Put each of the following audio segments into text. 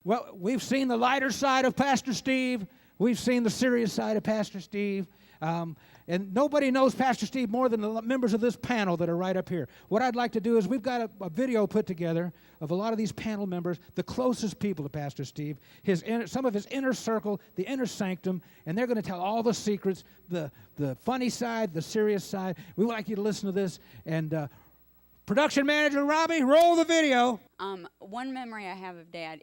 Well, we've seen the lighter side of Pastor Steve. We've seen the serious side of Pastor Steve. And nobody knows Pastor Steve more than the members of this panel that are right up here. What I'd like to do is we've got a video put together of a lot of these panel members, the closest people to Pastor Steve, some of his inner circle, the inner sanctum, and they're going to tell all the secrets, the funny side, the serious side. We would like you to listen to this. And production manager Robbie, roll the video. One memory I have of Dad,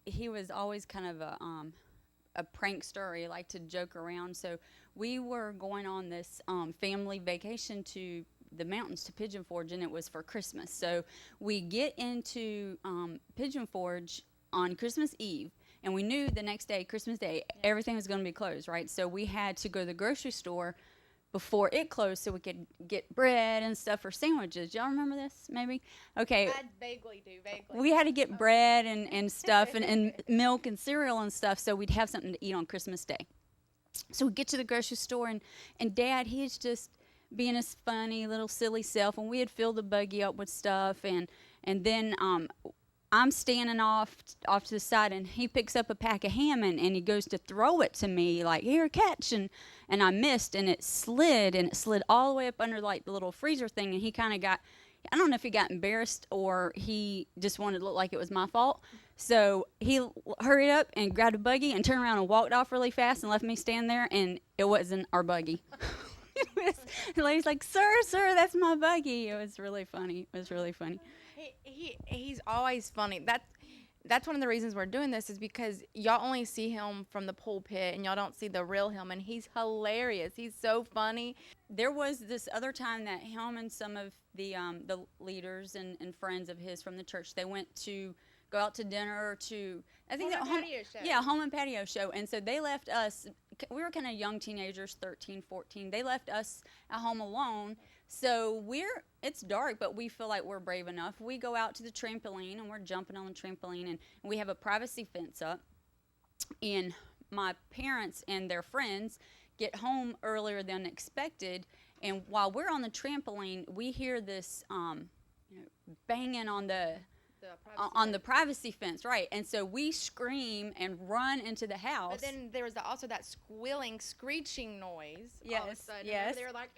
he was always kind of a prankster. He liked to joke around. So we were going on this family vacation to the mountains to Pigeon Forge, and it was for Christmas. So we get into Pigeon Forge on Christmas Eve, and we knew the next day, Christmas Day, everything was going to be closed, right? So we had to go to the grocery store before it closed so we could get bread and stuff for sandwiches. Y'all remember this, maybe? Okay. I vaguely do, vaguely. We had to get bread and stuff and milk and cereal and stuff so we'd have something to eat on Christmas Day. So we get to the grocery store, and Dad, he's just being his funny little silly self, and we had filled the buggy up with stuff, and then I'm standing off to the side, and he picks up a pack of ham, and he goes to throw it to me, like, here, catch, and I missed, and it slid all the way up under, like, the little freezer thing, and he kind of got, I don't know if he got embarrassed or he just wanted to look like it was my fault. So he hurried up and grabbed a buggy and turned around and walked off really fast and left me stand there, and it wasn't our buggy. The lady's like, sir, that's my buggy. It was really funny. He's always funny. That's one of the reasons we're doing this is because y'all only see him from the pulpit and y'all don't see the real him, and he's hilarious. He's so funny. There was this other time that him and some of the leaders and friends of his from the church, they went to go out to dinner to, I think, patio show. Yeah, home and patio show. And so they left us, we were kind of young teenagers, 13, 14. They left us at home alone. So it's dark, but we feel like we're brave enough. We go out to the trampoline, and we're jumping on the trampoline, and we have a privacy fence up. And my parents and their friends get home earlier than expected. And while we're on the trampoline, we hear this banging on the privacy fence, right? And so we scream and run into the house. But then there was also that squealing, screeching noise. Yes, all of a sudden. yes. They were like,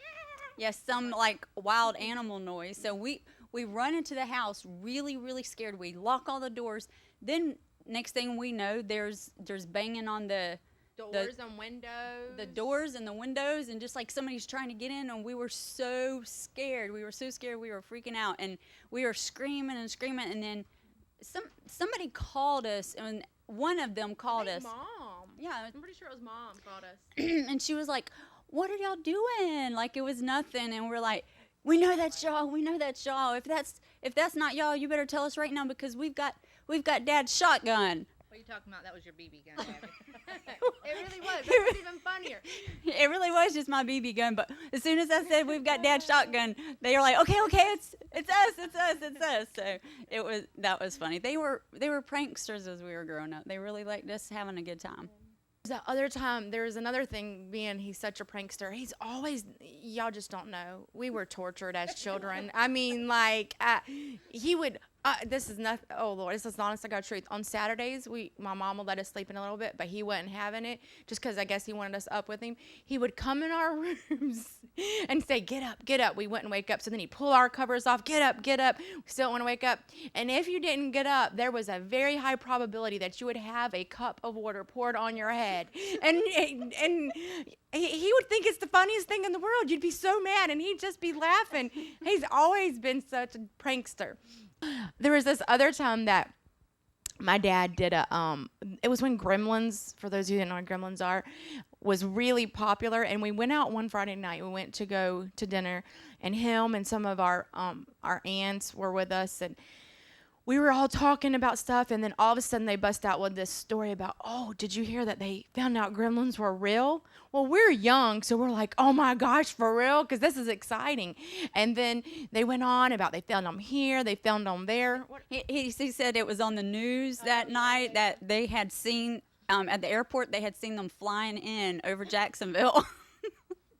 Yes, some like wild animal noise. So we run into the house really, really scared. We lock all the doors. Then next thing we know, there's banging on the doors and windows. The doors and the windows, and just like somebody's trying to get in, and we were so scared. We were freaking out, and we were screaming and screaming, and then somebody called us, and one of them called us. Mom. Yeah. I'm pretty sure it was Mom called us. And she was like, what are y'all doing? Like it was nothing. And we're like, we know that's y'all. If that's not y'all, you better tell us right now, because we've got Dad's shotgun. What are you talking about? That was your BB gun, Gabby. It really was. That was even funnier. It really was just my BB gun. But as soon as I said we've got Dad's shotgun, they were like, okay, it's us. So that was funny. They were pranksters as we were growing up. They really liked us having a good time. The other time, there was another thing, being he's such a prankster. He's always, y'all just don't know. We were tortured as children. I mean, like, he would, this is not, oh Lord, this is honest to God truth. On Saturdays, my mom would let us sleep in a little bit, but he wasn't having it just because I guess he wanted us up with him. He would come in our rooms and say, get up. We wouldn't wake up. So then he'd pull our covers off, get up. We still don't want to wake up. And if you didn't get up, there was a very high probability that you would have a cup of water poured on your head. And he would think it's the funniest thing in the world. You'd be so mad, and he'd just be laughing. He's always been such a prankster. There was this other time that my dad did it was when Gremlins, for those of you that know what Gremlins are, was really popular. And we went out one Friday night. We went to go to dinner, and him and some of our aunts were with us, and we were all talking about stuff, and then all of a sudden they bust out with this story about, oh, did you hear that they found out gremlins were real? Well, we're young, so we're like, oh my gosh, for real? Because this is exciting. And then they went on about they found them here, they found them there. He said it was on the news that night that they had seen, at the airport, they had seen them flying in over Jacksonville.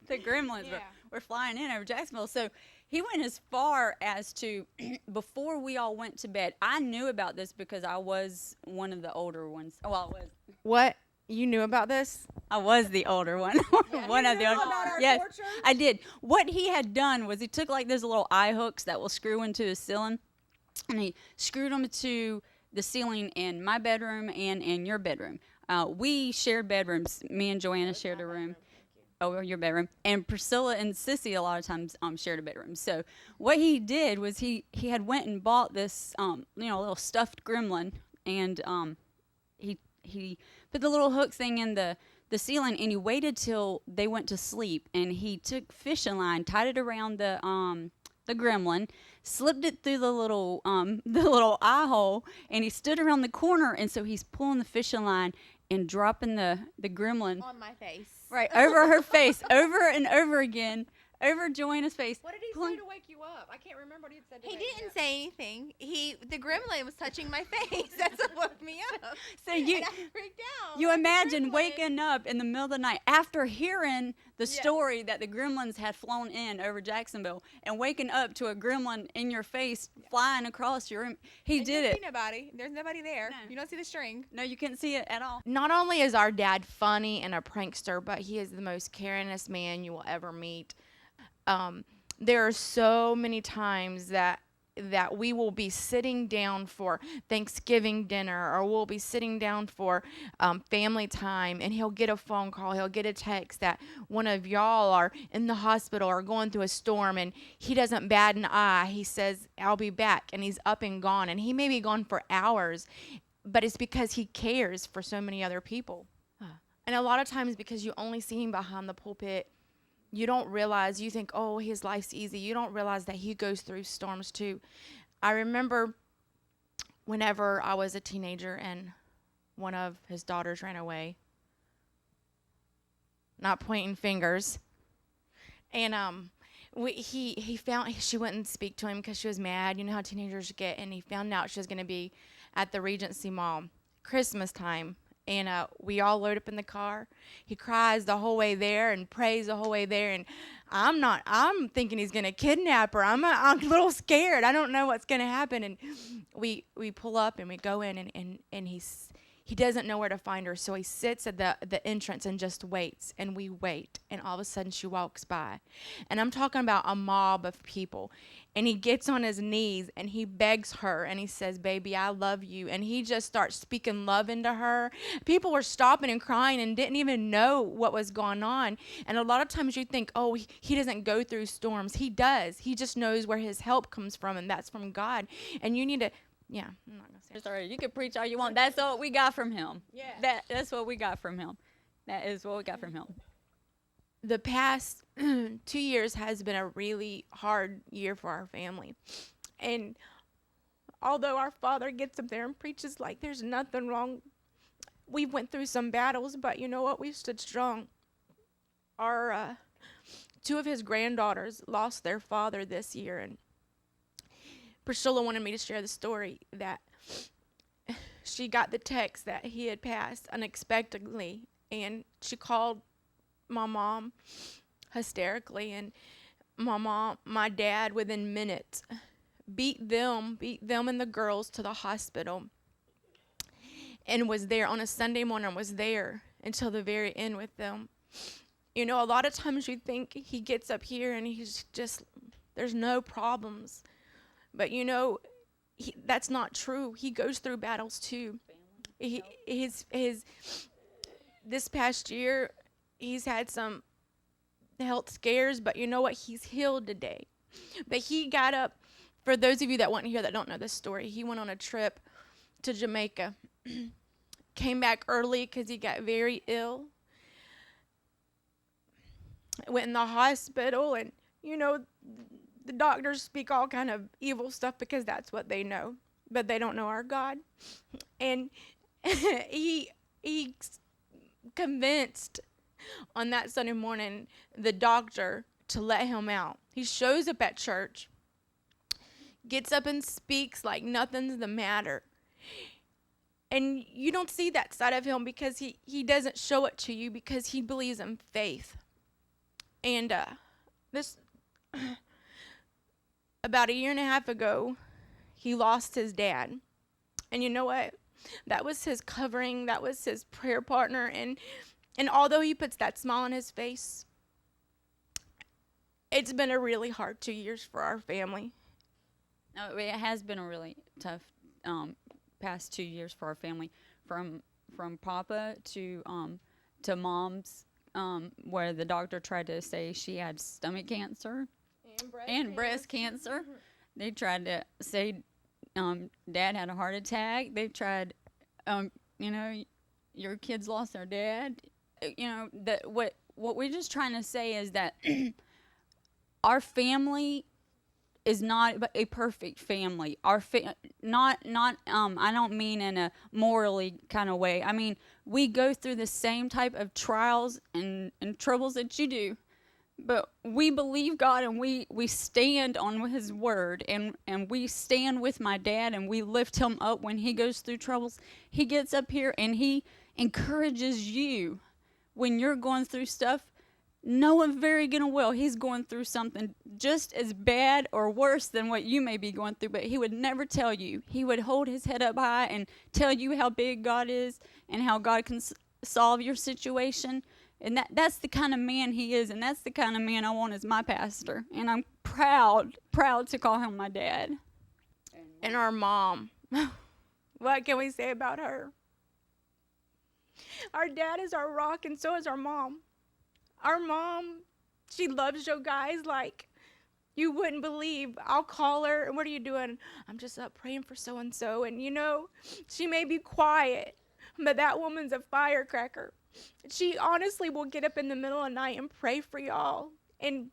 The gremlins were flying in over Jacksonville. So He went as far as to, before we all went to bed, I knew about this because I was one of the older ones. Well, What? You knew about this? I was the older one. One of the older. Yes, I did. What he had done was he took like those little eye hooks that will screw into his ceiling, and he screwed them to the ceiling in my bedroom and in your bedroom. We shared bedrooms. Me and Joanna shared a room. Oh, your bedroom. And Priscilla and Sissy a lot of times shared a bedroom. So what he did was he had went and bought this little stuffed gremlin, and he put the little hook thing in the ceiling, and he waited till they went to sleep, and he took fishing line, tied it around the gremlin, slipped it through the little eye hole, and he stood around the corner, and so he's pulling the fishing line and dropping the gremlin On my face. right over her face, over and over again, over Joanna's face. What did he pulling- say to wake you up? I can't remember what he said to He wake me didn't up. say anything. The gremlin was touching my face. That's what woke me up. So you And I freaked out. you like a imagine gremlin. waking up in the middle of the night after hearing the story that the gremlins had flown in over Jacksonville, and waking up to a gremlin in your face flying across your room. He And you did don't it. see nobody. There's nobody there. No. You don't see the string. No, you couldn't see it at all. Not only is our dad funny and a prankster, but he is the most caringest man you will ever meet. There are so many times that we will be sitting down for Thanksgiving dinner, or we'll be sitting down for family time, and he'll get a phone call, he'll get a text that one of y'all are in the hospital or going through a storm, and he doesn't bat an eye. He says, I'll be back, and he's up and gone, and he may be gone for hours, but it's because he cares for so many other people. And a lot of times, because you only see him behind the pulpit, you don't realize, you think, oh, his life's easy. You don't realize that he goes through storms too. I remember whenever I was a teenager and one of his daughters ran away. Not pointing fingers. And he found, she wouldn't speak to him because she was mad. You know how teenagers get. And he found out she was going to be at the Regency Mall Christmas time. And we all load up in the car. He cries the whole way there and prays the whole way there. And I'm thinking he's going to kidnap her. I'm a little scared. I don't know what's going to happen. And we pull up and we go in, and he doesn't know where to find her. So he sits at the entrance and just waits. And we wait. And all of a sudden she walks by. And I'm talking about a mob of people. And he gets on his knees and he begs her and he says, baby, I love you. And he just starts speaking love into her. People were stopping and crying and didn't even know what was going on. And a lot of times you think, oh, he doesn't go through storms. He does. He just knows where his help comes from, and that's from God. And you need to, yeah, I'm not going to say it. Sorry, you can preach all you want. That's all we got from him. Yeah. That's what we got from him. That is what we got from him. The past 2 years has been a really hard year for our family. And although our father gets up there and preaches like there's nothing wrong, we went through some battles, but you know what? We stood strong. Our two of his granddaughters lost their father this year, and Priscilla wanted me to share the story that she got the text that he had passed unexpectedly, and she called my mom hysterically, and my dad within minutes beat them and the girls to the hospital, and was there on a Sunday morning, was there until the very end with them. You know, a lot of times you think he gets up here and he's just, there's no problems, but you know, that's not true. He goes through battles too. This past year, he's had some health scares, but you know what? He's healed today. But he got up, for those of you that weren't here that don't know this story, he went on a trip to Jamaica, came back early because he got very ill, went in the hospital, and you know, the doctors speak all kind of evil stuff because that's what they know, but they don't know our God. And he convinced on that Sunday morning the doctor to let him out. He shows up at church, gets up and speaks like nothing's the matter. And you don't see that side of him because he doesn't show it to you because he believes in faith. And about a year and a half ago, he lost his dad. And you know what? That was his covering. That was his prayer partner. And although he puts that smile on his face, it's been a really hard 2 years for our family. No, it has been a really tough past 2 years for our family, from Papa to Mom's, where the doctor tried to say she had stomach cancer and breast cancer. They tried to say Dad had a heart attack. They tried, your kids lost their dad. That what we're just trying to say is that our family is not a perfect family. Not I don't mean in a morally kind of way. I mean, we go through the same type of trials and troubles that you do. But we believe God, and we stand on his word, and we stand with my dad, and we lift him up when he goes through troubles. He gets up here and he encourages you when you're going through stuff. No one very gonna will. He's going through something just as bad or worse than what you may be going through, but he would never tell you. He would hold his head up high and tell you how big God is and how God can solve your situation. And that's the kind of man he is, and that's the kind of man I want as my pastor. And I'm proud to call him my dad. And our mom. What can we say about her? Our dad is our rock, and so is our mom. Our mom, she loves you guys like you wouldn't believe. I'll call her, and what are you doing? I'm just up praying for so-and-so. And, she may be quiet, but that woman's a firecracker. She honestly will get up in the middle of the night and pray for y'all. And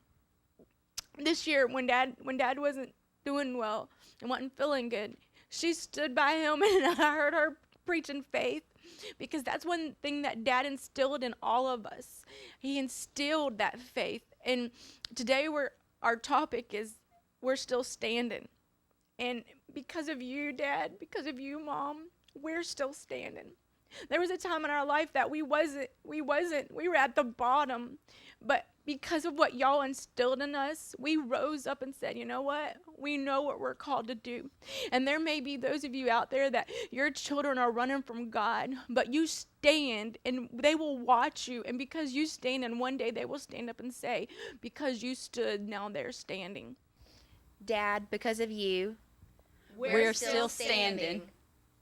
this year, when Dad wasn't doing well and wasn't feeling good, she stood by him, and I heard her preaching faith, because that's one thing that Dad instilled in all of us. He instilled that faith. And today our topic is we're still standing. And because of you, Dad, because of you, Mom, we're still standing. There was a time in our life that we were at the bottom, but because of what y'all instilled in us, we rose up and said, you know what? We know what we're called to do. And there may be those of you out there that your children are running from God, but you stand and they will watch you. And because you stand, and one day they will stand up and say, because you stood, now they're standing. Dad, because of you, We're still standing.